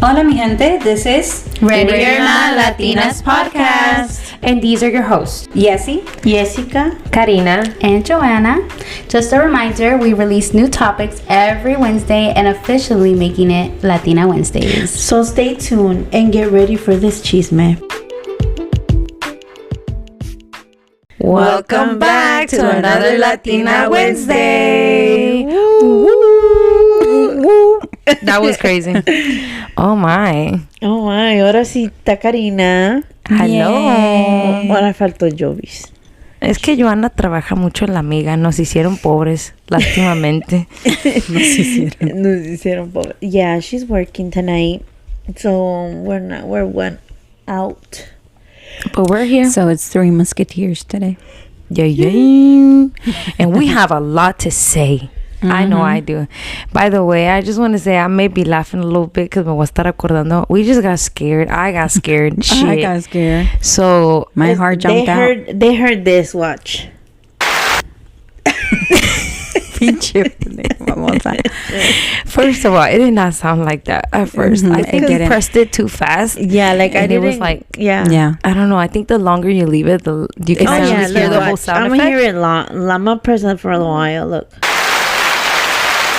Hola, mi gente. This is Ready or Not Latinas Podcast. And these are your hosts, Yessi, Jessica, Karina, and Joanna. Just a reminder, we release new topics every Wednesday and officially making it Latina Wednesdays. So stay tuned and get ready for this chisme. Welcome back to another Latina Wednesday. That was crazy. Oh my. Oh my, ahora sí está Karina. Hello. Ahora faltó Jovis. Es que Joana trabaja mucho en la amiga. Nos hicieron pobres, lástimamente. Nos hicieron pobre. Yeah, she's working tonight. So we're one out. But we're here. So it's Three Musketeers today. Yeah. And we have a lot to say. I know I do. By the way, I just want to say I may be laughing a little bit because me voy a estar acordando. We just got scared. I got scared. Shit. I got scared. So My heart jumped out. They heard this. Watch. First of all, it did not sound like that at first. I think you pressed it too fast. Yeah, like and it was like, yeah. I don't know. I think the longer you leave it, you can actually hear the whole sound I'm effect. gonna hear it I'm gonna press it for a while. Look.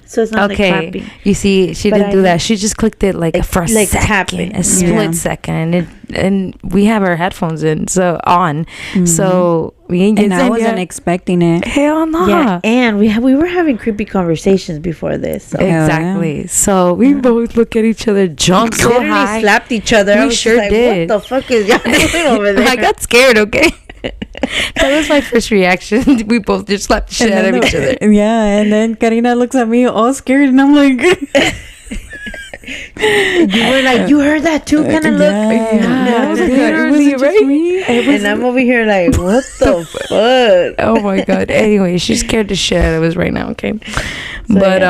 So it's not like clapping. You see, she didn't do that. She just clicked it like for a like second, tapping. a split second, and we have our headphones in, so on. So we ain't and I wasn't expecting it. Hell no. Yeah, and we were having creepy conversations before this. So. Exactly. Yeah. So we both look at each other, jump so literally high, slapped each other. We I was sure like, did. What the fuck is y'all doing over there? I got scared. Okay. That was my first reaction. We both just slapped the shit out of each other. Yeah, and then Karina looks at me all scared, and I'm like, you were like, you heard that too? Kind of look. Yeah. Was Literally, right? And I'm over here like, what the fuck? Oh my god. Anyway, she scared the shit out of us right now. Okay, but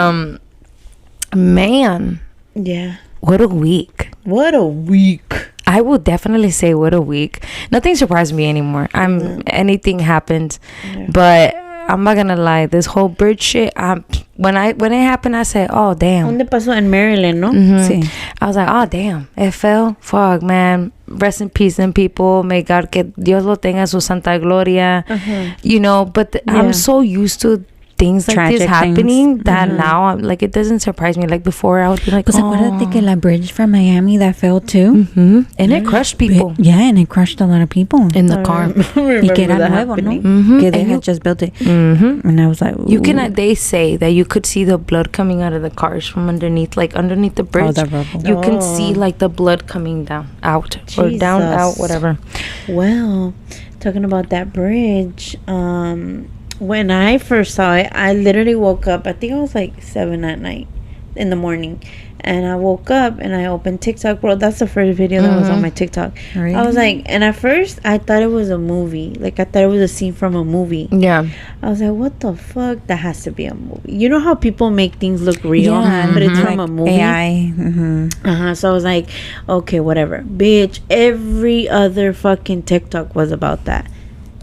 man, yeah, what a week. What a week. I will definitely say what a week. Nothing surprised me anymore. Anything happened, but I'm not gonna lie. This whole bird shit. When it happened, I said, "Oh damn." ¿Dónde pasó? En Maryland, no? Sí. I was like, "Oh damn, it fell. Fuck, man. Rest in peace, them people. May God que Dios lo tenga en su santa gloria." You know, but I'm so used to things like Tragic this happening things. that now I'm like, it doesn't surprise me. Like before, I would be like, Pues acuérdate que la bridge from Miami that fell too. and it crushed people Yeah, and it crushed a lot of people. in the car. Y que era nuevo, ¿no? Que they had just built it. And I was like, You can. They say that you could see the blood coming out of the cars from underneath, like underneath the bridge. the rubble. You can see like the blood coming down, out, or down, out, whatever. Well, talking about that bridge, when I first saw it, I literally woke up. I think it was like 7 at night in the morning. And I woke up and I opened TikTok. Bro, that's the first video that was on my TikTok. Really? I was like, and at first I thought it was a movie. Like I thought it was a scene from a movie. Yeah. I was like, what the fuck? That has to be a movie. You know how people make things look real, Yeah, but it's like from a movie? AI. So I was like, okay, whatever. Bitch, every other fucking TikTok was about that.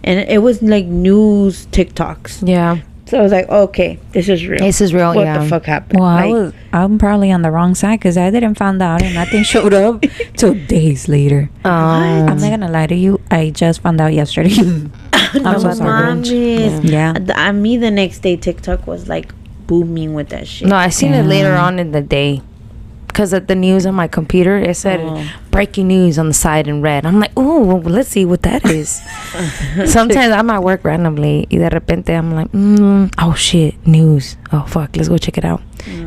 And it was like news TikToks. Yeah. So I was like, okay, this is real. This is real. What Yeah. the fuck happened? Well, Like, I'm probably on the wrong side because I didn't find out and nothing showed up till days later. I'm not gonna lie to you. I just found out yesterday. I'm so sorry. mames. Yeah. Me the next day TikTok was like booming with that shit. No, I seen it later on in the day. Because at the news on my computer, it said breaking news on the side in red. I'm like, oh, well, let's see what that is. Sometimes I'm at work randomly. Y de repente I'm like, oh shit, news. Oh fuck, let's go check it out.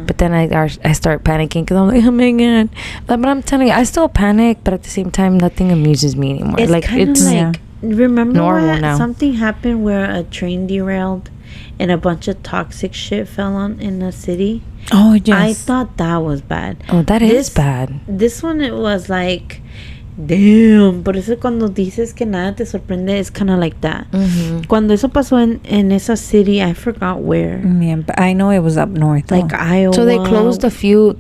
But then I start panicking because I'm like, oh my god. But I'm telling you, I still panic, but at the same time, nothing amuses me anymore. It's like kind of it's like, remember normal when now. something happened where a train derailed and a bunch of toxic shit fell on in the city? Oh, yes. I thought that was bad. Oh, that is bad. This one, it was like damn. Por eso cuando dices que nada te sorprende, it's kind of like that. Cuando eso pasó en esa city, I forgot where. Yeah, but I know it was up north. Like Iowa. So they closed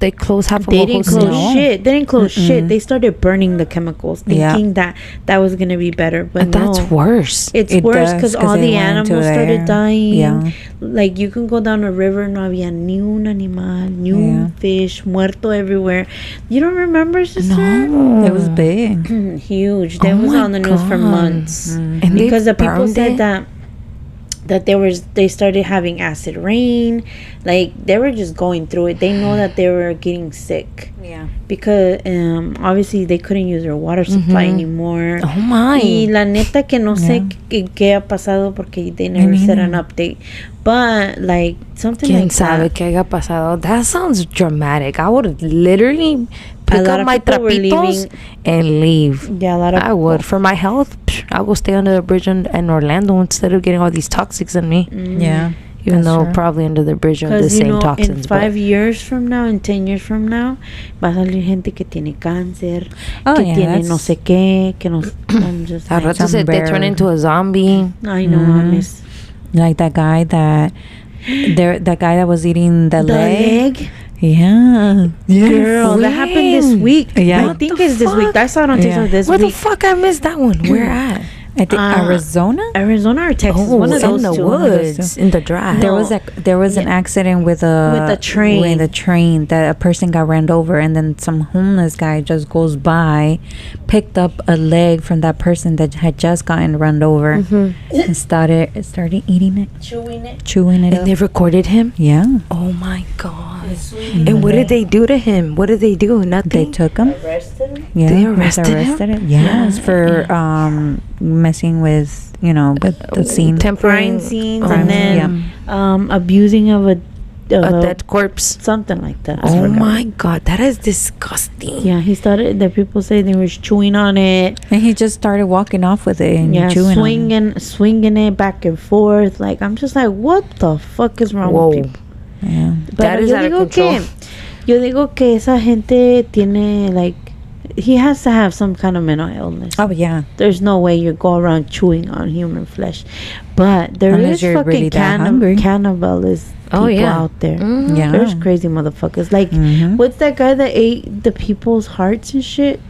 they closed half of They Oklahoma didn't close No. shit. They didn't close shit. They started burning the chemicals, thinking that was gonna be better. But That's no. worse. It's It worse does, because 'cause all they the went into animals started there. dying. Yeah. Like you can go down a river, no había ni un animal, ni un fish, muerto everywhere. You don't remember, sister? No. It was big. Huge. That Oh was my on the news for God. months. And they Because the people burned said it? that they started having acid rain. Like they were just going through it. They know that they were getting sick. Yeah. Because obviously they couldn't use their water supply anymore. Oh my. Y la neta que no sé qué ha pasado porque they never said an update. But like something ¿Quién like sabe that. qué haya pasado? That sounds dramatic. I would literally A pick lot up of my people were trapitos leaving. and leave. Yeah, a lot of I would. For my health, I will stay under the bridge in Orlando instead of getting all these toxics in me. Yeah. Even That's though true. probably under the bridge of the Because, you same know, toxins. in but 5 years from now, in 10 years from now, va a salir gente que tiene cáncer, Oh, que yeah, tiene no that's- sé qué, que no... I'm just Al like, rato they turn into a zombie. I know, Mhm. miss. Like that guy that that was eating the The leg. leg? Yeah. Girl, that happened this When? week. Yeah. I think it's this week. I saw it on Yeah. TikTok this Where the week. fuck I missed that one? Where at? I think Arizona. Arizona or Texas? Oh, one of those in the two. woods, in the drive. There was an Yeah. accident with With a train. With a train that a person got ran over, and then some homeless guy just goes by, picked up a leg from that person that had just gotten run over, and started eating it, chewing it And up. they recorded him. Yeah, Oh my god! And what did they do to him? What did they do? they Nothing. took him. Yeah, They he was arrested him? arrested. Yes, for messing with with the scene. Crime scenes Oh, and then abusing of a dead corpse. something like that. I Oh forgot. my god, that is disgusting. Yeah, he started. The people say they were chewing on it. And he just started walking off with it and Yeah, chewing on it. swinging it back and forth. Like I'm just like, what the fuck is wrong Whoa. with people? Yeah. That is yo out of digo control. yo digo que esa gente tiene like, he has to have some kind of mental illness. Oh yeah. There's no way you go around chewing on human flesh. But there Unless is you're fucking really that hungry. cannibalists Oh, people yeah. out there. Mhm. Yeah. There's crazy motherfuckers. Like, Mhm. what's that guy that ate the people's hearts and shit?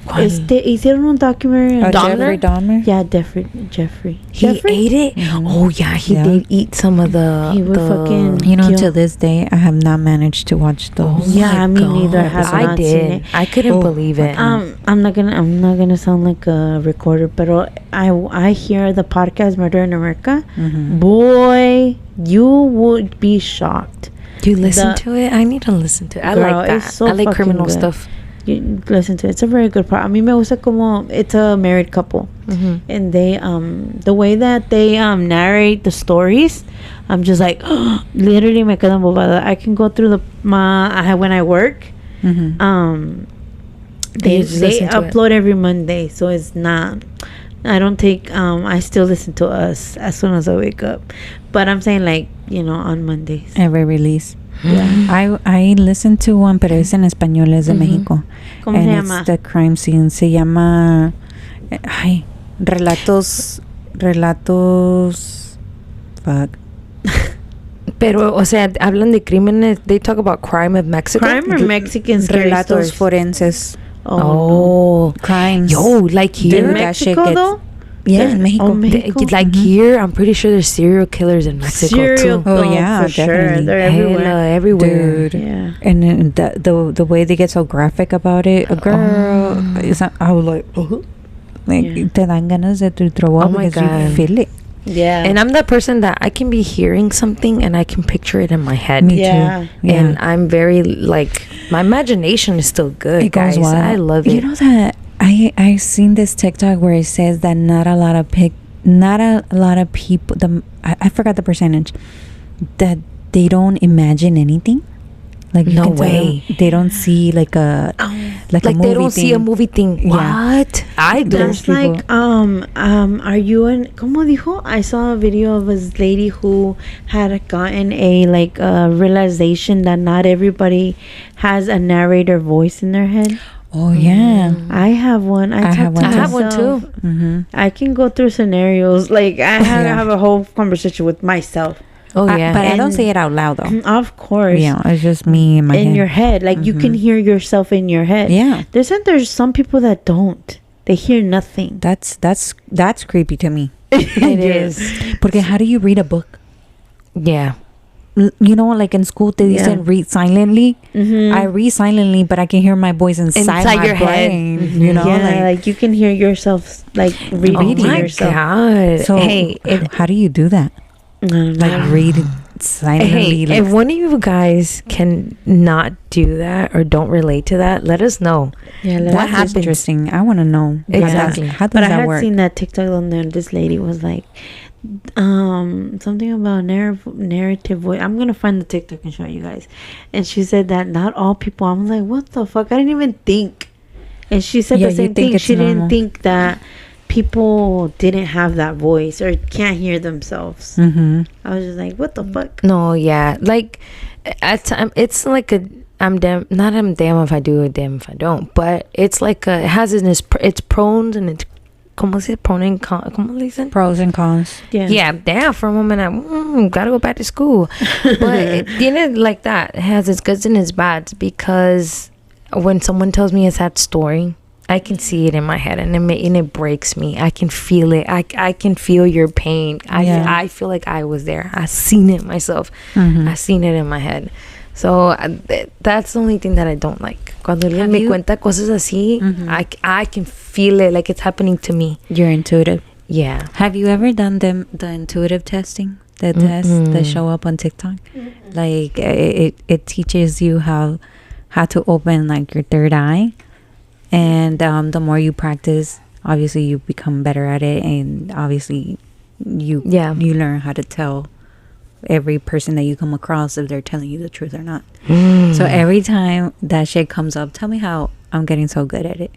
¿Cuál? Hicieron un documentary. Oh, Dahmer? Jeffrey Dahmer. Yeah, Jeffrey. He ate it. Mhm. Oh yeah, he Yeah. did eat some of the. He would fucking- You know, Kill. to this day, I have not managed to watch those. Yeah, me neither. I have I not seen did. it. I couldn't Oh, believe it. I'm not gonna sound like a recorder, but I hear the podcast Murder in America. Mhm. Boy, you would be shocked. You listen the- to it? I need to listen to it. I Girl, like that. it's so I like fucking criminal good. stuff. You listen to it. It's a very good part. A mí me gusta como it's a married couple, and they the way that they narrate the stories, I'm just like literally me quedo embobada. I can go through when I work. Mhm. They You just listen to it. upload every Monday, so it's not. I don't take. I still listen to us as soon as I wake up, but I'm saying like on Mondays. Every release. Yeah. I listened to one, pero es en español, es de México. ¿Cómo And se it's llama? the crime scene. Se llama ay, relatos fuck. Pero, o sea, hablan de crímenes. They talk about crime of Mexico. Crime or Mexican scary Relatos stories? forenses. Oh. Crimes. Yo, like here. Dude, that Mexico shit gets- though? Yeah, in Mexico. Oh, Mexico? Like here, I'm pretty sure there's serial killers in Mexico Serial. too. Oh, yeah, for sure. definitely. They're everywhere. Hella everywhere. Dude. Yeah. And then the way they get so graphic about it, a girl, I was like, like Yeah. te dan ganas de to throw up Oh my because God. you feel it. Yeah. And I'm that person that I can be hearing something and I can picture it in my head. Me Yeah. too. Yeah. And I'm very like my imagination is still good, It goes guys. wild. I love it. You know that I seen this TikTok where it says that not a lot of people. I forgot the percentage that they don't imagine anything. Like you No can tell way. they don't see like a like a movie they don't see a thing. movie thing. Yeah. What? I do. That's people. like are you in como dijo? I saw a video of this lady who had gotten a realization that not everybody has a narrator voice in their head. Oh yeah. I have one. I have talk to one I have one myself. too. Mm-hmm. I can go through scenarios. Like I Yeah. have a whole conversation with myself. Oh yeah. But I don't And- say it out loud though. Of course. Yeah, it's just me in my in head. your head. Like you can hear yourself in your head. Yeah. There's some people that don't. They hear nothing. That's creepy to me. It is. Porque how do you read a book? Yeah. You know, like in school they Yeah. said read silently. Mm-hmm. I read silently, but I can hear my voice inside my your head. brain. You know, yeah, like you can hear yourself like reading Oh to my yourself. god. so hey, how do you do that? I don't know. Like read it silently. hey, like, if one of you guys can not do that or don't relate to that, let us know. Yeah, that's what happens? interesting. I want to know. Exactly. How does but I that had work? seen that TikTok on there. This lady was like, something about narrative voice. I'm gonna find the TikTok and show you guys. And she said that not all people. I'm like, what the fuck? I didn't even think. And she said Yeah, the you same think thing. it's She normal. didn't think that people didn't have that voice or can't hear themselves. Mm-hmm. I was just like, what the fuck? No, yeah. Like at time it's like a I'm damn if I do, damn if I don't. But it's like it has in its pros and it's como se prone and con, como le dicen? Pros and cons. Yeah, damn, for a moment I gotta go back to school. But it tiene like that. It has its goods and its bads because when someone tells me a sad story, I can see it in my head and it breaks me. I can feel it. I can feel your pain. I feel like I was there. I seen it myself. Mm-hmm. I seen it in my head. So that's the only thing that I don't like. Cuando alguien me cuenta cosas así, I can feel it like it's happening to me. You're intuitive. Yeah. Have you ever done the intuitive testing? The tests that show up on TikTok? Like it teaches you how to open like your third eye, and the more you practice, obviously you become better at it, and obviously you learn how to tell every person that you come across if they're telling you the truth or not. So every time that shit comes up, tell me how I'm getting so good at it.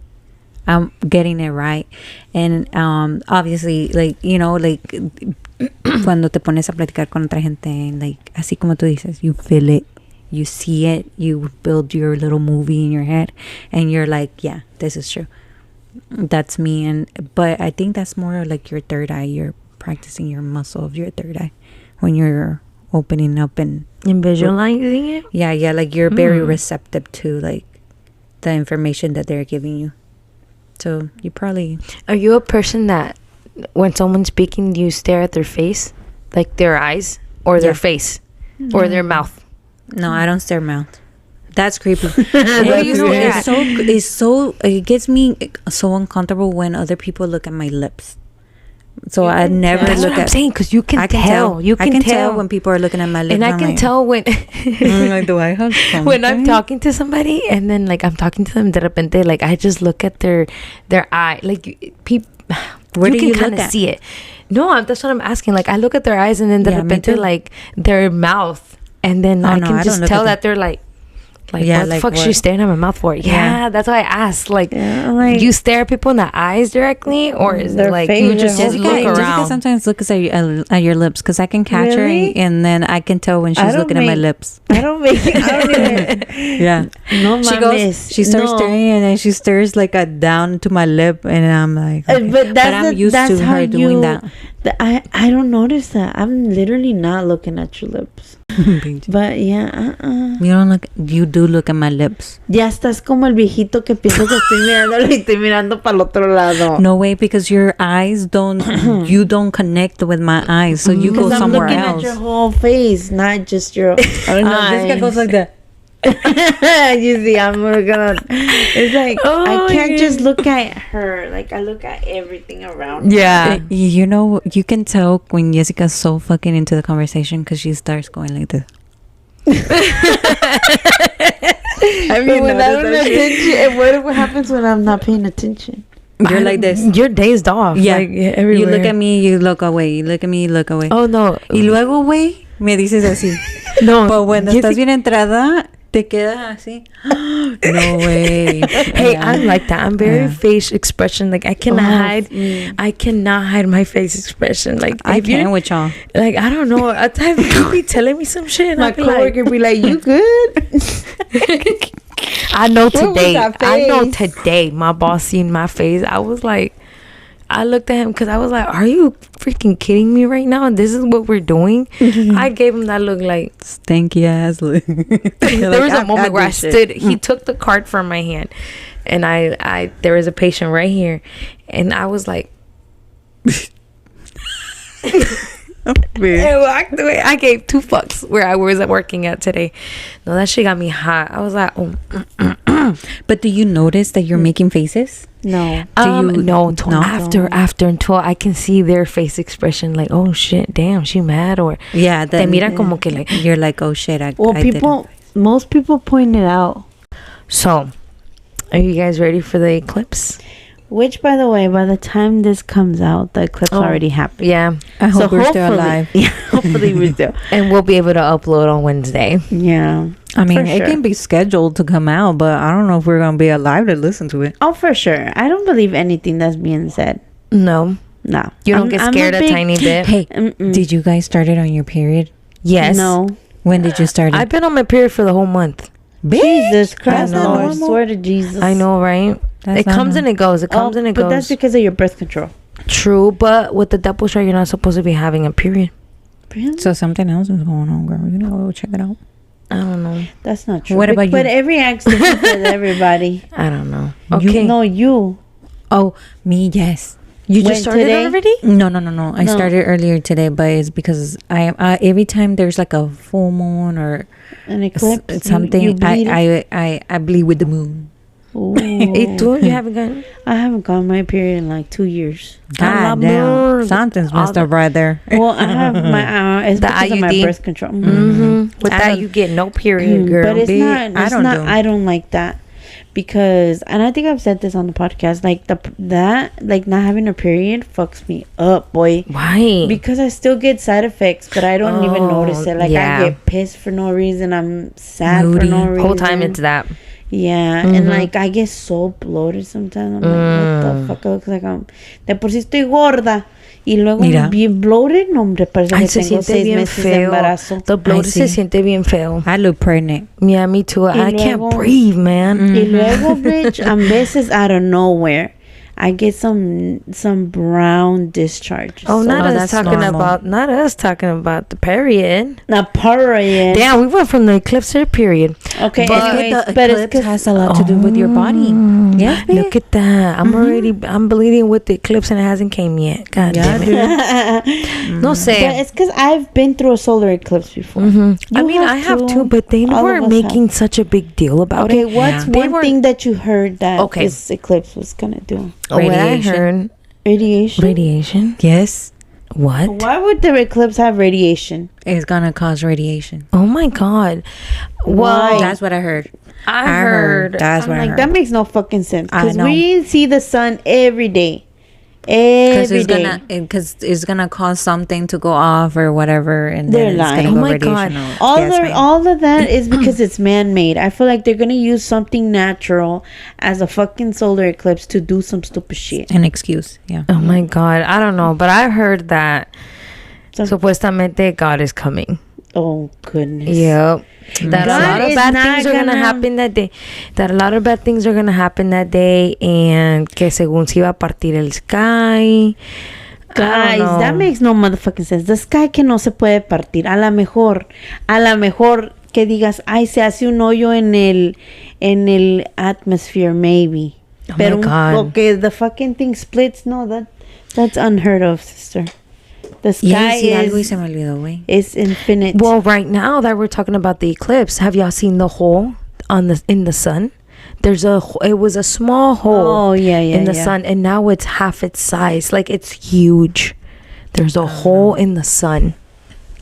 I'm getting it right. And obviously, like, you know, like cuando te pones a platicar con otra gente, like así como tú dices, you feel it, you see it, you build your little movie in your head, and you're like, yeah, this is true, that's me. But I think that's more like your third eye. You're practicing your muscle of your third eye when you're opening up and visualizing it. yeah, like you're very receptive to like the information that they're giving you. So you probably... Are you a person that when someone's speaking, you stare at their face, like their eyes or their face or their mouth? No, I don't stare mouth. That's creepy. It gets me so uncomfortable when other people look at my lips. So I never That's look what I'm at... saying, because you can tell. You can tell when people are looking at my lips. And I can like, tell when like, do I have something? when I'm talking to somebody and then like I'm talking to them de repente, like I just look at their eye, like people. Where do you can look kind of at? see it. No, that's what I'm asking. Like I look at their eyes and then de Yeah, me repente too. like their mouth, and then I no, can I just don't look tell at that they're like Yeah, what the like fuck what? she's staring at my mouth for? Yeah, that's why I asked. Like, like you stare people in the eyes directly, or is it Their like face, you their just whole look face. Jessica around? sometimes looks at your lips because I can catch Really? her and then I can tell when I she's don't looking at my lips. I don't even. Yeah. No She mames. goes, she starts No. staring and then she stares like down to my lip and I'm like, okay. But I'm used that's to how her doing you- that. I don't notice that. I'm literally not looking at your lips. But yeah, You don't look, you do look at my lips. Ya estás como el viejito que piensa que estoy mirándolo y estoy mirando para el otro lado. No way, because your eyes don't, you don't connect with my eyes, so you go Because I'm somewhere looking else. at your whole face, not just your eyes. goes like that. You see, I'm gonna. It's like Oh I my can't God. just look at her. Like I look at everything around. her. Yeah. You know, you can tell when Jessica's so fucking into the conversation because she starts going like this. I mean, when I don't pay attention, and what happens when I'm not paying attention? You're like this. You're dazed off. Yeah. Like, You everywhere. look at me, you look away. You look at me, you look away. Oh no. Y luego, güey, me dices así. No. Pero cuando you estás think- bien entrada, te quedas así. No way. Hey, Yeah. I'm like that. I'm very Yeah. face expression. Like I cannot hide. I cannot hide my face expression. Like I if you- can't with y'all. Like I don't know. At times you be telling me some shit. And My I'll be like, coworker be like, "You good?" I know What was today. that I know face? today. My boss seen my face. I was like, I looked at him because I was like, "Are you freaking kidding me right now? This is what we're doing." I gave him that look like. Stinky ass look. There was a moment where I stood. He took the card from my hand, and I there was a patient right here, and I was like. And walked away. I gave 2 fucks where I was working at today. No, that shit got me hot. I was like, oh. But do you notice that you're making faces? No. No, until after until I can see their face expression, like, oh shit, damn, she mad, or Yeah. te miran como que like. You're like, oh shit. Well, most people point it out. So, are you guys ready for the eclipse? Which, by the way, by the time this comes out, the eclipse already happened. Yeah, I hope we're still hopefully- alive. Yeah, hopefully we're still. and we'll be able to upload on Wednesday. Yeah. I mean, For it sure. can be scheduled to come out, but I don't know if we're gonna be alive to listen to it. Oh, for sure. I don't believe anything that's being said. No, No. you don't get scared a tiny bit. Hey, Mm-mm. did you guys start it on your period? Yes. No. When did you start it? I've been on my period for the whole month. Jesus Christ, know. Lord. Swear to Jesus. I know, right? That's It not comes and normal. it goes. It comes and it But goes. that's because of your birth control. True, but with the double shot, you're not supposed to be having a period. Really? So something else is going on, girl. You know, go check it out. I don't know. That's not true. What about But you? every accident with everybody. I don't know. You- Okay. No, you. Oh, me, yes. You When just started today? already? No. I No. started earlier today, but it's because I every time there's like a full moon or An eclipse. something, You bleed. I bleed with the moon. Ooh. Hey, tú, you haven't gotten. I haven't gotten my period in like 2 years. God love damn, moon. something's All messed the- up right there. Well, I have my it's The because of my IUD? birth control. With I that, don't- you get no period, girl. But it's Be- not. It's I don't not. do. I don't like that because, and I think I've said this on the podcast. Like like not having a period fucks me up, boy. Why? Because I still get side effects, but I don't even Oh, notice it. Like yeah. I get pissed for no reason. I'm sad for Moody. no reason. Whole time it's that. Yeah, and like I get so bloated sometimes. I'm like, what the fuck? It looks like I'm. De por sí estoy gorda. Y luego Mira. bien bloated. No, hombre, parece Ay, que se tengo siente 6 bien meses de feo. embarazo. The bloated se sí. siente bien feo. I look pregnant. Yeah, me too. I can't luego- breathe, man. Y luego, bitch, a veces out of nowhere, I get some brown discharge. Oh, not us that's talking normal. about. Not us talking about the period. Not period. Damn, we went from the eclipse to the period. Okay, But- anyways, the but it's eclipse 'cause- has a lot to do with your body. Yes, babe. Look at that. I'm bleeding with the eclipse and it hasn't came yet. God Yeah, damn it. No but say. it's because I've been through a solar eclipse before. I You mean, I have too, but they All of weren't us making such a big deal about Okay, it. what's They one were- thing that you heard that Okay. this eclipse was gonna do? What I Radiation. heard, Radiation. radiation. Yes, What? Why would the eclipse have radiation? it's gonna cause radiation. Oh my god. Why? Well, That's what I heard. I heard. That's I'm what I like, heard. that makes no fucking sense. I Because know. we see the sun every day. Because Every day. it's gonna cause something to go off or whatever, and They're then it's lying. gonna Oh go my God. radiation out. All, Yes, ma'am. all of that is because it's man-made. I feel like they're gonna use something natural as a fucking solar eclipse to do some stupid shit. An excuse. Yeah. Oh my god. I don't know, but I heard that So- supuestamente God is coming. Oh goodness. Yep. That God a lot of is bad not things are gonna gonna- happen that day. That a lot of bad things are gonna happen that day, and que según se iba a partir el sky. Guys, that makes no motherfucking sense. The sky que no se puede partir. A la mejor que digas, ay, se hace un hoyo en el atmosphere, maybe. Oh Pero my God. okay, the fucking thing splits. No, that's unheard of, sister. The Y sky sí, algo y se is me olvidó, güey. infinite. Well, right now that we're talking about the eclipse, have y'all seen the hole in the sun? It was a small hole Oh, yeah, in the yeah. sun, and now it's half its size. Like, it's huge. There's a hole in the sun.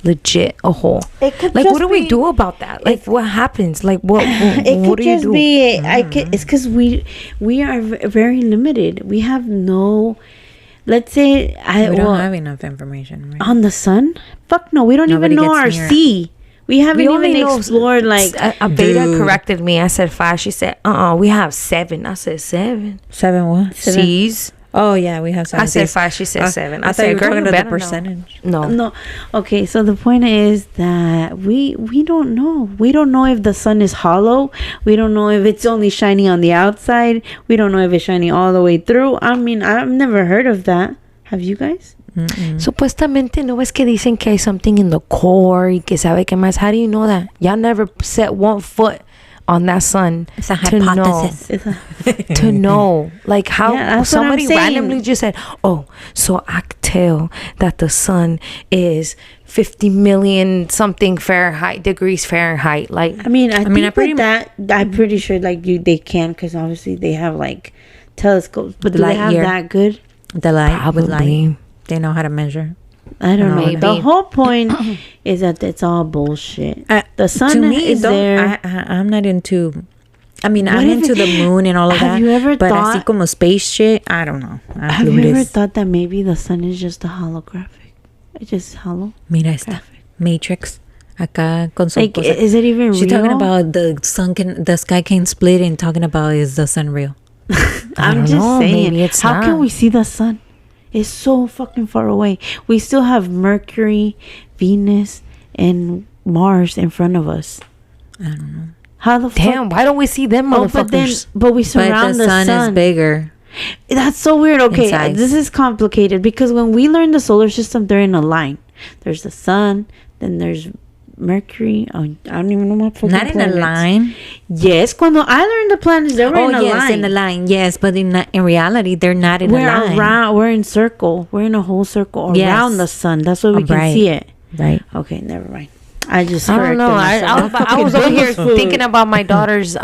Legit a hole. It could Like, just what do we be- do about that? Like, what happens? Like, what It what could do you just do? be. It's because we are very limited. We have no. Let's say We don't have enough information, right? on the sun. Fuck no, we don't Nobody even know gets our near it. sea. We haven't only even know explored like. a beta Dude. corrected me. I said 5. She said, we have 7. I said 7. 7 what? Seas. Oh yeah, we have 7 I said days. 5. She said 7. I thought you were "Girl, talking about the better know." percentage. No. No. Okay, so the point is that we don't know. We don't know if the sun is hollow. We don't know if it's only shining on the outside. We don't know if it's shining all the way through. I mean, I've never heard of that. Have you guys? Supuestamente no es que dicen que hay something in the core y que sabe que más. How do you know that? Y'all never set one foot on that sun. It's a to know. hypothesis. It's a- To know, like how Yeah, that's what I'm somebody saying. randomly just said, "Oh, so I could tell that the sun is 50 million something Fahrenheit degrees Fahrenheit." Like, I mean, I think pretty with that, I'm pretty sure like they can, because obviously they have like telescopes, but do they Light have year. that good? The light, with light. probably. They know how to measure. I don't know. Maybe. The whole point is that it's all bullshit. The sun to me, is there. I'm not into. I mean, What I'm if into it- the moon and all of Have that. you ever but así thought- como space shit, I don't know. I'm Have you ever clueless. thought that maybe the sun is just a holographic? It's just hollow. Mira esta Matrix. Acá con su Like, cosa. is it even She's real? talking about the sky can split and talking about is the sun real? I'm don't just know, saying. maybe it's How can not. we see the sun? It's so fucking far away. We still have Mercury, Venus, and Mars in front of us. I don't know. How the damn, fuck? why don't we see them Oh, but then, motherfuckers? but we But surround the sun is bigger. That's so weird. Okay, size. this is complicated because when we learn the solar system, they're in a line. There's the sun, then there's Mercury. Oh, I don't even know my fucking Not in a planets. line. Yes, cuando I learned the planets, they were Oh in a yes, line. in the line. Yes, but in reality, they're not in We're a line. around. We're in circle. We're in a whole circle Yes. around the sun. That's why we can Right. see it. Right. Okay, never mind. I just I don't know. corrected myself. I was over here thinking about my daughter's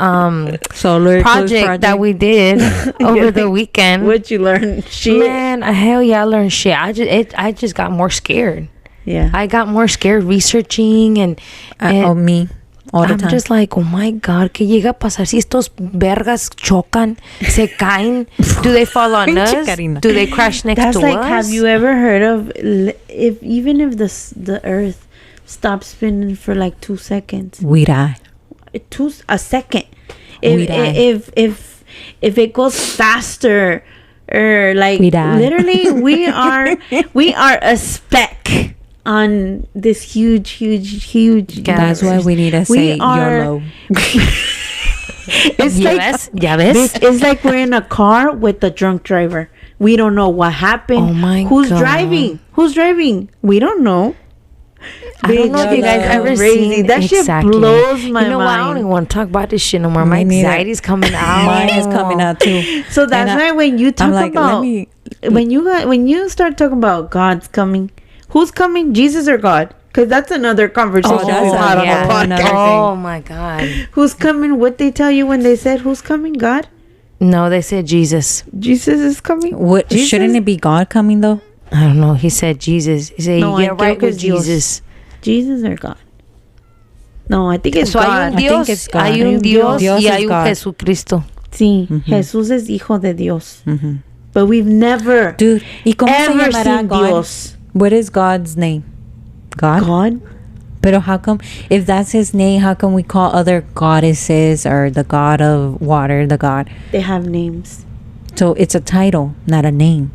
Solar project that we did over the weekend. What you learn? Shit. Man, hell yeah, I learned shit. I just got more scared. Yeah. I got more scared researching and me all the I'm time. just like, oh my God, ¿qué llega a pasar si estos vergas chocan, se caen? Do they fall on Pinche us? Karina. Do they crash next That's to like, us? have you ever heard of if the Earth stops spinning for like 2 seconds? we die. A second. We die. If it goes faster, or like We die. literally, we are a speck on this huge. That's why we need to say YOLO. It's Ya like ves? Ya ves? it's like we're in a car with a drunk driver. We don't know what happened. Oh my Who's God. driving? Who's driving? We don't know. I don't know if you guys That's ever crazy. seen That shit blows my You know what? I don't mind. even want to talk about this shit no more. My Me neither. anxiety's coming out. Mine is coming out too. So that's And why when you talk I'm like, about when you start talking about God's coming, who's coming? Jesus or God? Because that's another conversation that's we've had yeah. on the Another podcast. Oh my God. Who's coming? What they tell you when they said who's coming? God? No, they said Jesus. Jesus is coming. What Jesus? shouldn't it be God coming though? I don't know. He said Jesus. He said, No, yeah, I right creo que with es Dios. Jesus. Jesus or God? No, I think it's So hay God. un I think Dios, it's God. hay un Dios Dios y is hay un God. Jesucristo. Sí, Jesús es hijo de Dios. But we've never Dude, ¿y cómo se ever llamará seen God? Dios. What is God's name? God? God? Pero how come, if that's his name, how come we call other goddesses or the god of water the god? They have names. So it's a title, not a name.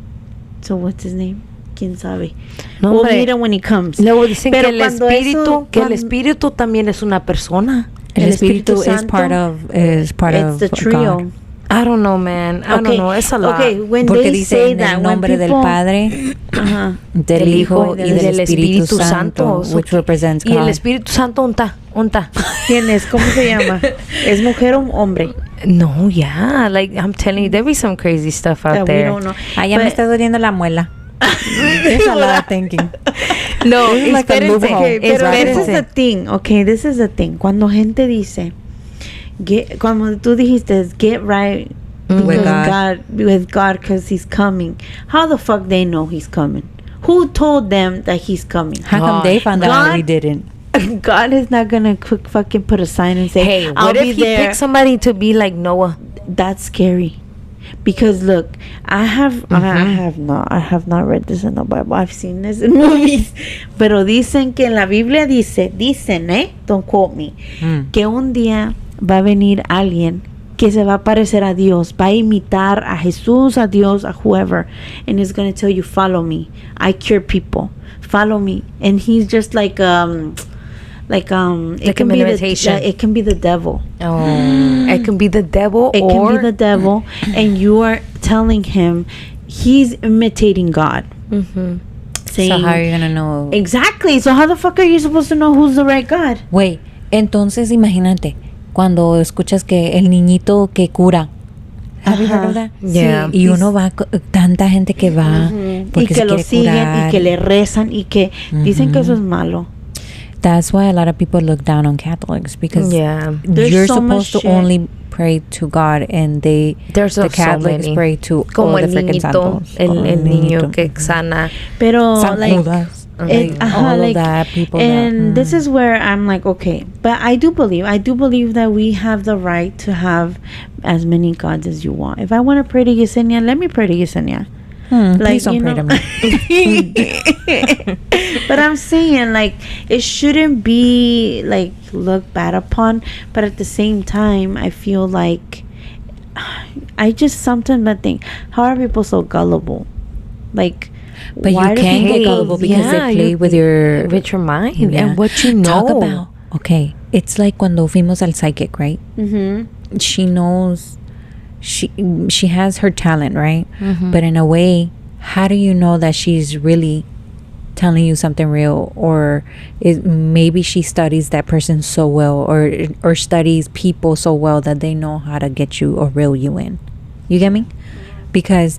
So what's his name? ¿Quién sabe? No, We'll hombre. meet him when he comes. Luego dicen Pero que el cuando espíritu, eso- que el cuando- espíritu también es una persona. El Espíritu is Santo, part It's of the trio. God. I don't know, man. I don't know. It's a lot. Okay, when Porque they dice say en that, el when nombre people, del Padre, Ajá. del Hijo y del Espíritu Santo, So, which represents y el God. Espíritu Santo, ¿onta? ¿Quién es? ¿Cómo se llama? ¿Es mujer o hombre? No, yeah. Like, I'm telling you, there be some crazy stuff out That we there. don't know. Ya me But- está doliendo la muela. There's a lot of thinking. No, This is like a espérense, loophole. Okay, pero this is the espérense. thing. Okay, this is the thing. Cuando gente dice, cuando tú dijiste, get right With because God. with God, because He's coming. How the fuck they know He's coming? Who told them that He's coming? How come God. they found out God- we didn't? God is not gonna quick fucking put a sign and say, Hey, "I'll what be if he there." picked somebody to be like Noah? That's scary, because look, I have not read this in the Bible. I've seen this in movies, pero dicen que en la Biblia dicen, don't quote me, que un día va a venir alguien que se va a parecer a Dios, va a imitar a Jesús, a Dios, a whoever, and is going to tell you, follow me. I cure people. Follow me. And he's just like it Like can an be imitation. it can be the devil. Oh, it can be the devil, It or can be the devil, and you are telling him he's imitating God. Mhm. Saying, So how are you gonna know? exactly. So how the fuck are you supposed to know who's the right God? Wait, entonces imagínate cuando escuchas que el niñito que cura. Have you heard of that? Yeah. Y uno va, tanta gente que va Y porque que se lo quiere siguen curar. y que le rezan y que dicen que eso es malo. That's why a lot of people look down on Catholics because Yeah. There's you're so much supposed to shit. only pray to God and the So Catholics many. pray to Como all el the freaking niñito, santos. el niño niñito. que sana. Pero San like Judas. it, all like, of that people and that, this is where I'm like, okay, but I do believe that we have the right to have as many gods as you want. If I want to pray to Yesenia, let me pray to Yesenia. please don't pray to me. But I'm saying, like, it shouldn't be like looked bad upon, but at the same time I feel like I just sometimes I think, how are people so gullible? Like, But why you do can people get go- gullible because Yeah, they play you- with your With your mind yeah. and what you know. Talk about, okay, it's like cuando fuimos al psychic, right? Mhm. She knows she has her talent, right? Mm-hmm. But in a way, how do you know that she's really telling you something real, or maybe she studies that person so well, or studies people so well that they know how to get you or reel you in. You get me? Because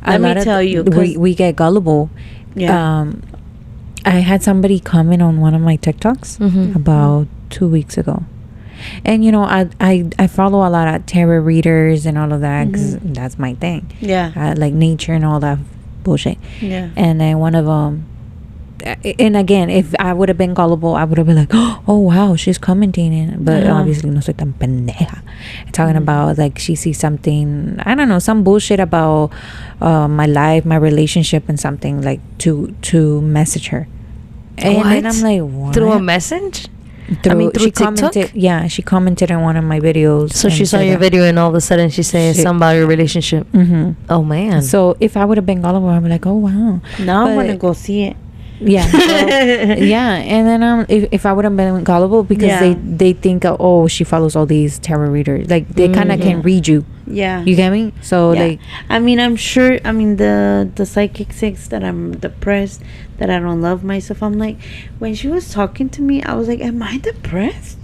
Let me tell you, 'cause- we get gullible. Yeah. I had somebody comment on one of my TikToks Mhm. about 2 weeks ago. And you know, I follow a lot of tarot readers and all of that 'cause that's my thing. Yeah. Like nature and all that bullshit. Yeah. And then one of them, and again, if I would have been gullible, I would have been like, oh wow, she's commenting, but obviously no soy tan pendeja. Talking about like she sees something, I don't know, some bullshit about my life, my relationship, and something like to message her. And then What? I'm like, what? Through a message? Through through she TikTok? commented, yeah, she commented on one of my videos. So she and saw said your that. video and all of a sudden she says She- something about your relationship. Mm-hmm. Oh man. So if I would have been gullible, I'd be like, oh wow. Now I'm But- gonna go see it. Yeah. Yeah. And then if I would have been gullible because Yeah. they think oh, she follows all these tarot readers, like they kind of can read you. Yeah. You get me? So Yeah. like I mean, I'm sure. I mean, the psychic thinks that I'm depressed, that I don't love myself. I'm like, when she was talking to me, I was like, am I depressed?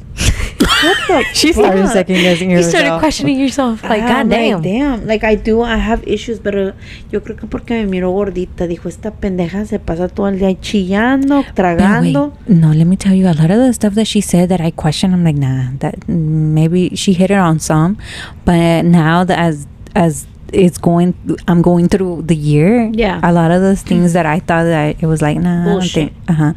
What the she started fuck? second guessing you herself. started questioning yourself. Like, I'm goddamn. like, damn. Like, I have issues, pero yo creo que porque me miro gordita, dijo, esta pendeja se pasa todo el día chillando, But tragando. wait, no, let me tell you, a lot of the stuff that she said that I question, I'm like, nah, that maybe she hit it on some, but now that as it's going, I'm going through the year. Yeah. A lot of those things that I thought that it was like, nah, I don't Bullshit. think,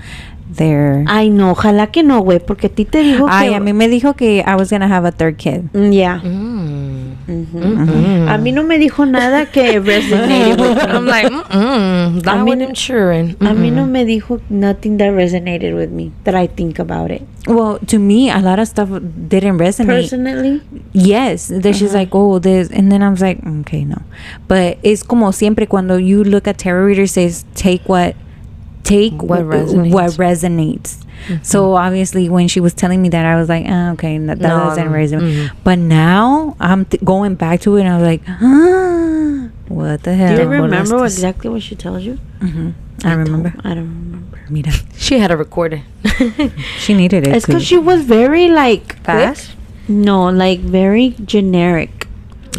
they're. Ay, no, ojalá que no, güey, porque a ti te dijo que... Ay, a mí me dijo que I was gonna have a third kid. Yeah. Mm. Mhm. A mí no me dijo nada que resonated with me. I'm like, that I one mean- I'm sure in. A mí no me dijo nothing that resonated with me, that I think about it. Well, to me, a lot of stuff didn't resonate. Personally, Yes, that she's like, oh, this, and then I was like, okay, no. But it's como siempre cuando you look at tarot readers, says take what resonates. what resonates. So obviously, when she was telling me that, I was like, okay, that No, doesn't resonate. mhm. But now I'm going back to it, and I was like, what the hell? do you what remember was what this? exactly what she tells you? I remember. I don't remember. Mira, She had a recorder. she needed it. It's too. because she was very like Fast? No, like very generic.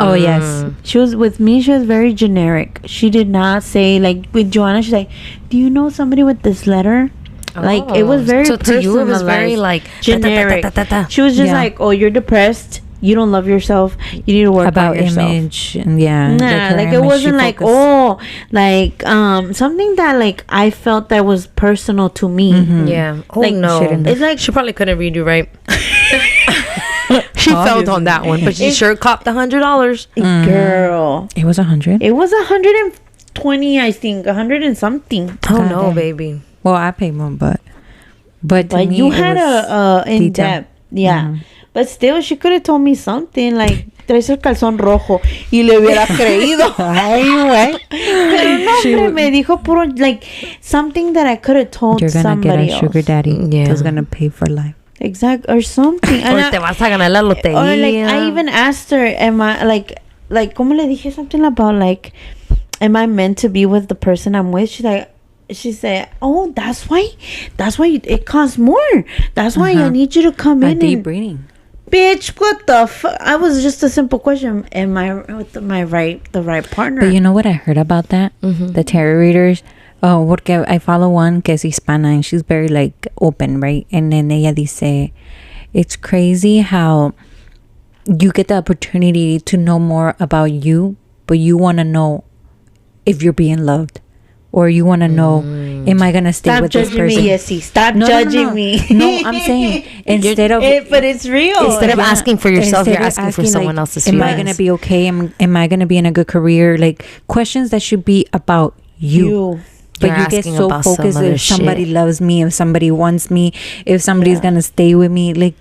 Oh yes. She was with me. She was very generic. She did not say like with Joanna. She's like, "Do you know somebody with this letter?" Like it was very So to you, it was very personalized, like generic. da, da, da, da, da. She was just Yeah. like, "Oh, you're depressed. You don't love yourself. You need to work About on yourself." image and yeah. Nah, her like it image, wasn't she like focused- something that like I felt that was personal to me. Yeah. Oh Like, no. shouldn't have. It's like She probably couldn't read you right. She felt on that one, but she sure copped $100. girl, It was 100. it was 120, I think, 100 and something. Oh God no, damn. baby. Well, I paid more, but to But me, you it had was a in detail. depth, yeah. But still, she could have told me something like, traes el calzón rojo. Y le hubiera creído. Ay, güey. Pero no, hombre, me dijo puro, like, something that I could have told You're gonna somebody get a sugar else. daddy Yeah. that's gonna pay for life. Exact, or something. And Or te vas a ganar la or lotería. like, I even asked her, am I, like, ¿cómo le dije something about, like, am I meant to be with the person I'm with? She said, oh, that's why it costs more. That's why I need you to come A in deep and, breathing. bitch, what the fuck? I was just a simple question. Am I with the right partner? But you know what I heard about that? The tarot readers. Oh, porque I follow one que es hispana and she's very like open, right? And then ella dice, it's crazy how you get the opportunity to know more about you, but you want to know if you're being loved, or you want to know, am I gonna stay Stop with this judging person? me, Yessie. Stop No, judging no. me. No, I'm saying instead of but it's real. Instead of asking for yourself, instead you're of asking for like, someone else's am I feelings. gonna be okay? Am I gonna be in a good career? Like questions that should be about you. But You're you get asking so about some focused other if somebody shit. loves me, if somebody wants me, if somebody's gonna stay with me. Like,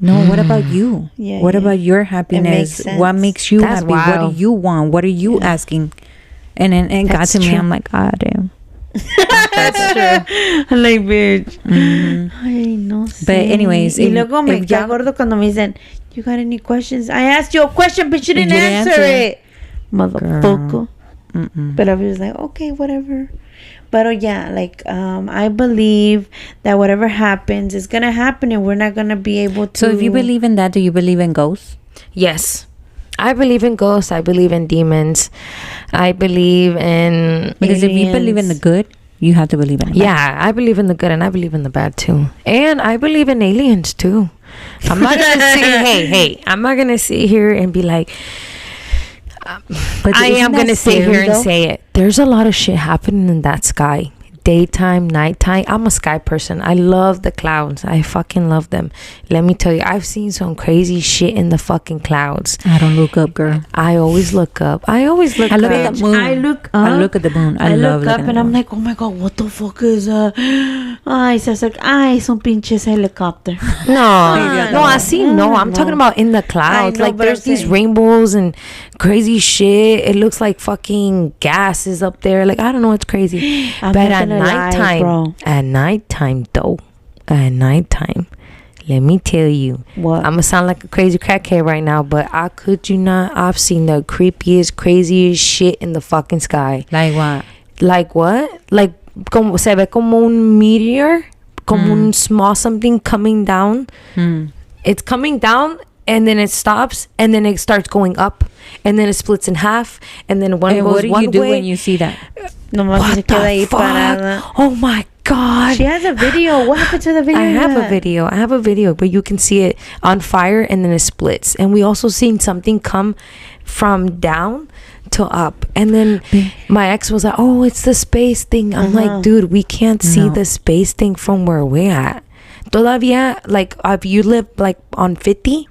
no, what about you? Yeah, what yeah. about your happiness? sense. What makes you That's happy? What wild. do you want? What are you asking? And then it got That's to me. true. I'm like, ah, damn. That's true. I'm like, bitch. Ay, no sé. But anyways, y if- luego me if ya- cae gordo cuando me dicen, you got any questions? I asked you a question, but you didn't you didn't answer answer. it. Motherfucker. Mm-mm. But I was like, okay, whatever. But yeah, like, I believe that whatever happens is gonna happen, and we're not gonna be able to. So if you believe in that, do you believe in ghosts? Yes. I believe in ghosts. I believe in demons. I believe in... Because if you believe in the aliens. good, you have to believe in the bad. Yeah, I believe in the good and I believe in the bad too. And I believe in aliens too. I'm not going to sit... hey, I'm not going to sit here and be like... But I isn't am that going to sit scary, here and though? say it. There's a lot of shit happening in that sky. Daytime, nighttime. I'm a sky person. I love the clouds. I fucking love them. Let me tell you, I've seen some crazy shit in the fucking clouds. I don't look up, girl. I always look up. I look I look at up. the moon. I look I up. look at the moon. I, I love look up looking and at I'm the moon. like, oh my god, what the fuck is ay, se acerca, ay, son pinches helicopter. No, I see. No, I'm talking about in the clouds. know, Like but there's I'm these saying- rainbows and crazy shit. It looks like fucking gas is up there. Like I don't know, it's crazy. I'm But not at gonna lie, nighttime, bro. at nighttime, let me tell you, What? I'm gonna sound like a crazy crackhead right now, but I could you not. I've seen the creepiest, craziest shit in the fucking sky. Like what? Like what? Like como se ve como un meteor, como un small something coming down. Hmm. It's coming down and then it stops and then it starts going up and then it splits in half and then one And goes what do one you do way. when you see that? Nomás se What queda the ahí fuck? parada. Oh my god. She has a video. What happened to the video? I have of a that? video. I have a video, but you can see it on fire and then it splits. And we also seen something come from down to up. And then my ex was like, "Oh, it's the space thing." I'm like, "Dude, we can't see No. the space thing from where we're at." Todavía, like, if you live like on 50,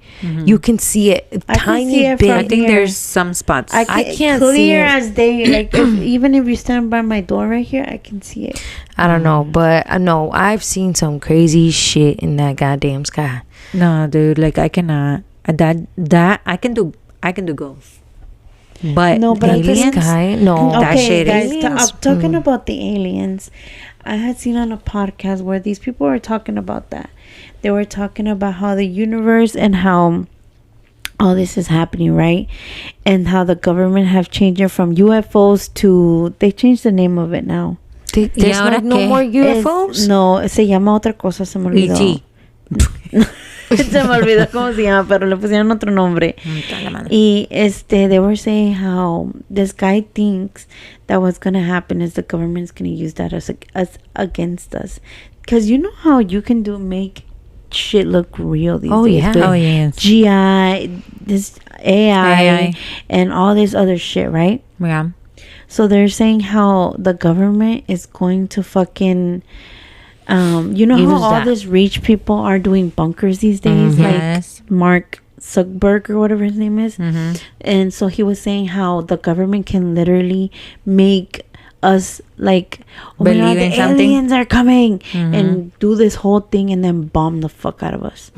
you can see it I can tiny see it bit. from I think here. there's some spots. I can't see clear it. as day. Like even if you stand by my door right here, I can see it. I don't know, but I know I've seen some crazy shit in that goddamn sky. No, dude. Like I cannot. That I can do. I can do ghosts. But No, but I The aliens. sky, no. That Okay, shit guys, is- I'm talking about the aliens. I had seen on a podcast where these people were talking about that. They were talking about how the universe and how all this is happening, right? And how the government have changed it from UFOs to they changed the name of it now. There's ahora no qué? more UFOs. No, se llama otra cosa, se me olvidó. E.T. Se me olvidó cómo se llama, pero le pusieron otro nombre. Y they were saying how this guy thinks that what's gonna happen is the government's gonna use that as against us, because you know how you can make shit look real these Oh, days. yeah. with Oh yeah. GI, this AI, and all this other shit, right? Yeah. So they're saying how the government is going to fucking you know Use how all that. these rich people are doing bunkers these days, Yes. like Mark Zuckerberg or whatever his name is. Mm-hmm. And so he was saying how the government can literally make us like, oh my god, Believe the in something. aliens are coming, and do this whole thing and then bomb the fuck out of us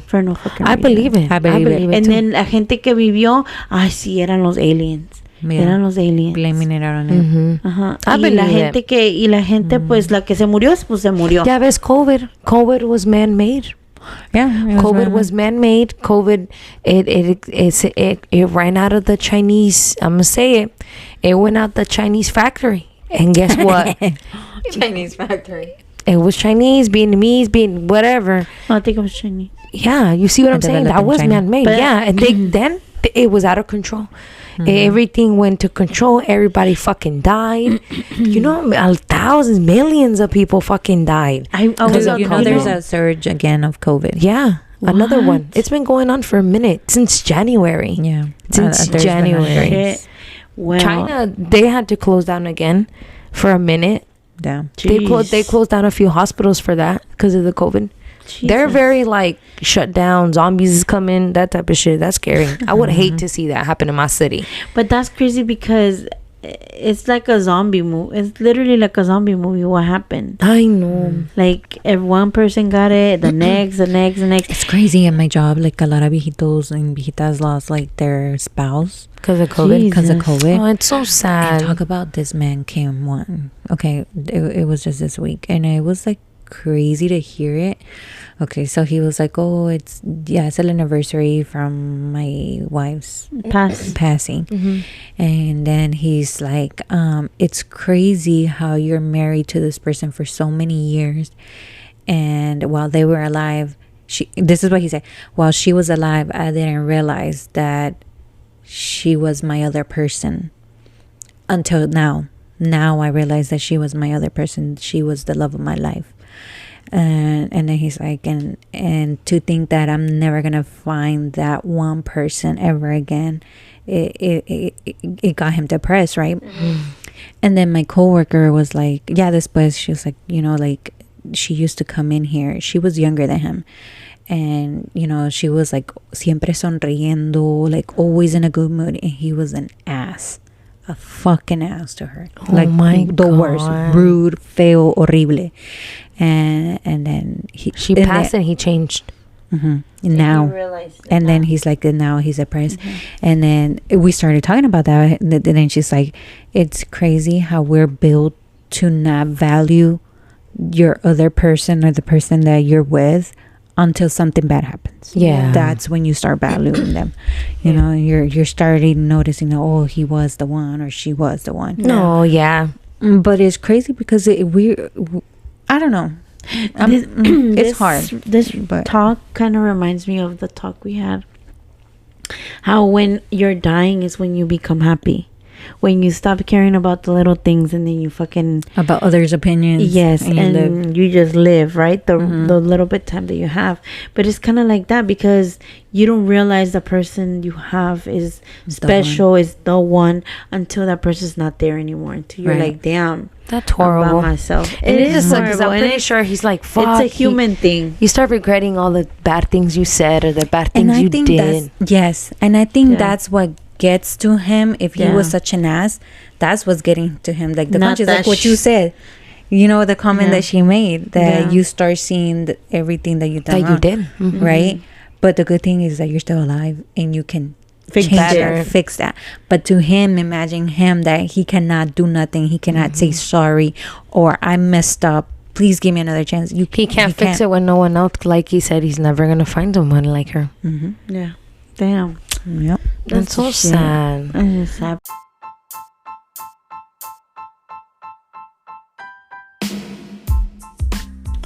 for no fucking I reason. believe it. I believe it. And too. then la gente que vivió, ay, sí, eran los aliens. Yeah. Eran los aliens. Blaming it out on it. Ajá. I Y la believe gente pues la que se murió, pues se murió. Ya ves, COVID was man-made. Yeah. COVID was man-made. COVID, it ran out of the Chinese. I'm gonna say it. It went out the Chinese factory, and guess what? Chinese factory. It was Chinese, Vietnamese, being whatever. I think it was Chinese. Yeah, you see what I'm saying? developed That in was China. man-made. But- Yeah, and then it was out of control. Everything went to control. Everybody fucking died. You know, thousands, millions of people fucking died. I was You know, there's a surge again of COVID. Yeah, another one. What? It's been going on for a minute, since January. Yeah. Since There's been a January. rise. shit. Well, China, they had to close down again for a minute. Yeah. They closed down a few hospitals for that because of the COVID. They're very like shut down. Zombies is coming. That type of shit. That's scary. I would hate to see that happen in my city. But that's crazy because it's like a zombie movie. It's literally like a zombie movie. What happened? I know. Like if one person got it, the next. It's crazy at my job. Like a lot of viejitos and viejitas lost like their spouse Because of COVID. because of Jesus. COVID. Oh, it's so And sad. talk about this man came one. Okay, it was just this week, and it was like crazy to hear it. Okay, so he was like, "Oh, it's an anniversary from my wife's passing," and then he's like, "It's crazy how you're married to this person for so many years, and while they were alive, this is what he said. While she was alive, I didn't realize that she was my other person." Until now I realized that she was my other person. She was the love of my life. And then he's like, and to think that I'm never gonna find that one person ever again, it got him depressed, right? And then my coworker was like, yeah, después she was like, you know, like she used to come in here. She was younger than him, and you know, she was like siempre sonriendo, like always in a good mood, and he was an ass. A fucking ass to her. Oh Like my the worst, God. rude, feo, horrible. And then She passed and he changed. Now, and then he's like, and now he's depressed. And then we started talking about that. And then she's like, it's crazy how we're built to not value your other person or the person that you're with until something bad happens. Yeah. That's when you start valuing them. You know, you're starting noticing, oh, he was the one or she was the one. No, yeah. But it's crazy because I don't know. It's hard. This but- talk kind of reminds me of the talk we had. How when you're dying is when you become happy. When you stop caring about the little things and then you fucking About others' opinions. yes, and and you live. you just live, right? The little bit time that you have. But it's kind of like that because you don't realize the person you have is special, is the one until that person's not there anymore. Until you're Right. like, damn, That's I'm by horrible. myself. It is because horrible, I'm and pretty it's- sure he's like, fuck. It's a human thing. You start regretting all the bad things you said or the bad And things I you think did. and I think Yeah. that's what gets to him. If he was Yeah. such an ass, that's what's getting to him. Like the Not conscious, that like what you said. You know, the comment Yeah. that she made, that Yeah. you start seeing everything that you done That you wrong, did. Mhm. right? But the good thing is that you're still alive and you can Fix change that. that, fix that. But to him, imagine him that he cannot do nothing. He cannot say sorry or I messed up. Please give me another chance. He can't fix it when no one else, like he said, he's never going to find someone like her. Yeah. Damn. Yep. That's so shit. sad. It's sad.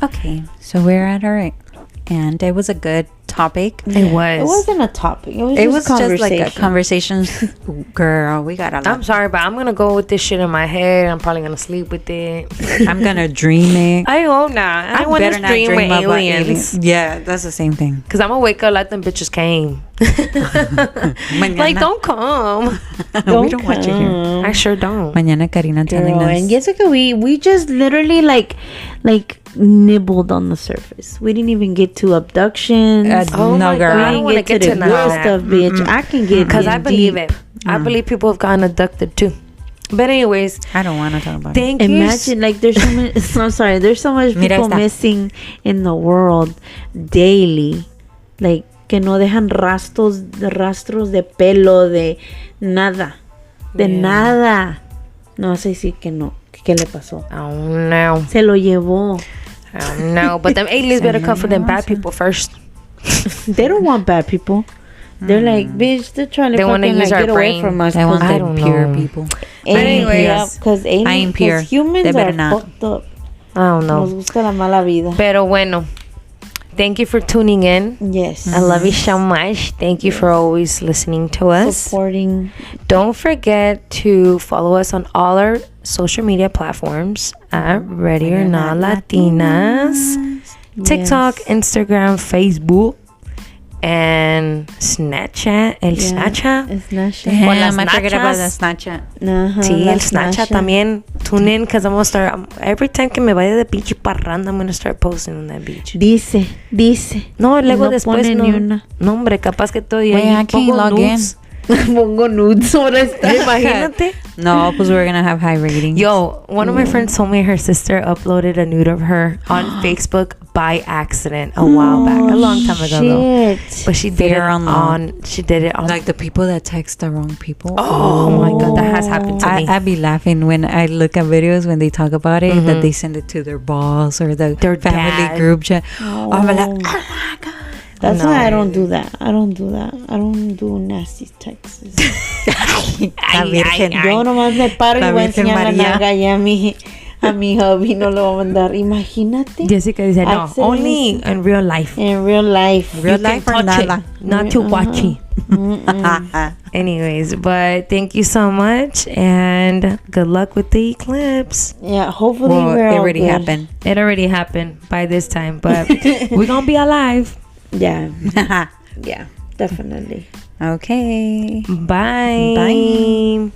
Okay, so we're at our end. It was a good topic. It was. It wasn't a topic. It was just like a conversation. Girl, we got a lot. I'm sorry, but I'm going to go with this shit in my head. I'm probably going to sleep with it. I'm gonna dream it. I hope not. I want to dream with about aliens. Yeah, that's the same thing. Because I'm going to wake up like them bitches came. Like, don't come. We don't want you here. I sure don't. Mañana Karina telling Girl, us. and Jessica, we just literally like nibbled on the surface. We didn't even get to abductions. Oh no, my girl. God. I don't we wanna didn't get get to to the none of good that. stuff, bitch. I can get Because I in believe deep. it. I believe people have gotten abducted too. But anyways, I don't want to talk about it. thank you. Imagine, like, there's so many. I'm sorry. There's so much Mira people esta. missing in the world daily, like que no dejan rastros de pelo, de nada, de nada. No sé si que no. ¿Qué le pasó? Oh no. Se lo llevó. Oh no. But them aliens better come for them bad people first. They don't want bad people. They're like, bitch, they're trying to They wanna fucking like use our get away brain. from us. I want I them don't pure know. people. Anyways, because I am pure. humans They better are not. fucked up. I don't Nos know. gusta la mala vida. Pero bueno. Thank you for tuning in. Yes. I love you so much. Thank you for always listening to us. Supporting. Don't forget to follow us on all our social media platforms at Ready or Not Latinas. TikTok, Instagram, Facebook, and Snapchat. El Snapchat. It's not sure. Con las Damn, I forget about the nachas. Snapchat. Ajá, Sí, la el Snapchat Snapchat. también. Tune in, because I'm going to start, every time que me vaya de pinche parranda, I'm going to start posting on that beach. Dice. No, luego No después pone no. ni una. No, hombre, capaz que todo Wait, día I can't log nudes. Pongo nudes ahora está. Imagínate. No, because we're gonna have high ratings. Yo, one of my friends told me her sister uploaded a nude of her on Facebook by accident a while back, a long time ago though. Shit. But she did Fear it unlocked. she did it on Like the people that text the wrong people. Oh my god, that has happened to me. I be laughing when I look at videos when they talk about it, that they send it to their boss or the Their family dad. group chat. Oh. I'm like, oh my god. That's No. why I don't do that. I don't do nasty texts. La Virgen. Yo nomás me paro La y voy a Virgen enseñar la María. nalga y a mi hubby no lo voy a mandar. Imagínate. Jessica dice, no, Accidents. only in real life. In real life. Real You life can or touch it, nada? not to watch it. Anyways, but thank you so much and good luck with the eclipse. Yeah, hopefully Well, we're it all already good. happened. It already happened by this time, but we're gonna be alive. Yeah. Yeah, definitely. Okay. Bye. Bye.